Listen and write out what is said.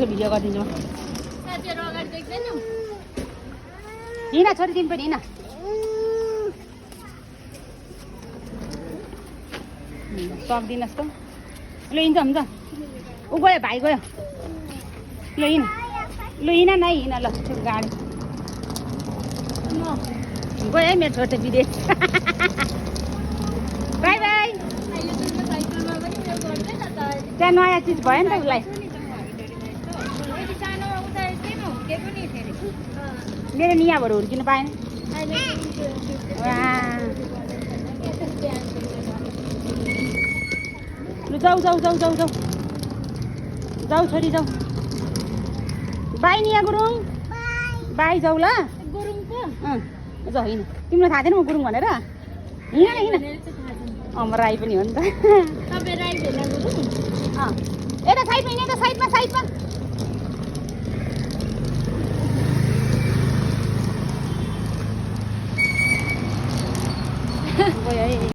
video गरिदिनु साथीहरु अगाडि देख्दैनौ हिँड छोरी तिमी पनि हिँड सक्दिनस् त ल हिँड्छ हुन्छ ऊ गयो भाइ गयो ल हिँड ल हिँड नै हिँड ल त्यो गाडी गयो है मेरो छोटो विदेश बाई बाई अहिले त साइकलमा पनि उयो गर्दैन त त्यहाँ नयाँ चिज भयो नि त उसलाई यति सानोमा उता केमा हुर्केको नि फेरि मेरो नियाँबाट हुर्किनु पाएन अहिले लु जाऊ जाऊ जाऊ जाऊ जाऊ जाऊ छोरी जाऊ बाई निया गुरुङ बाई जाऊ ल गुरुङको जाऊ हिँड तिमीलाई थाहा थिएन म गुरुङ भनेर हिँड न हिँड राई पनि हो नि त तपाईँ राई भेला गुरुङ यता साइडमा हिँड यता साइडमा साइडमा गयो है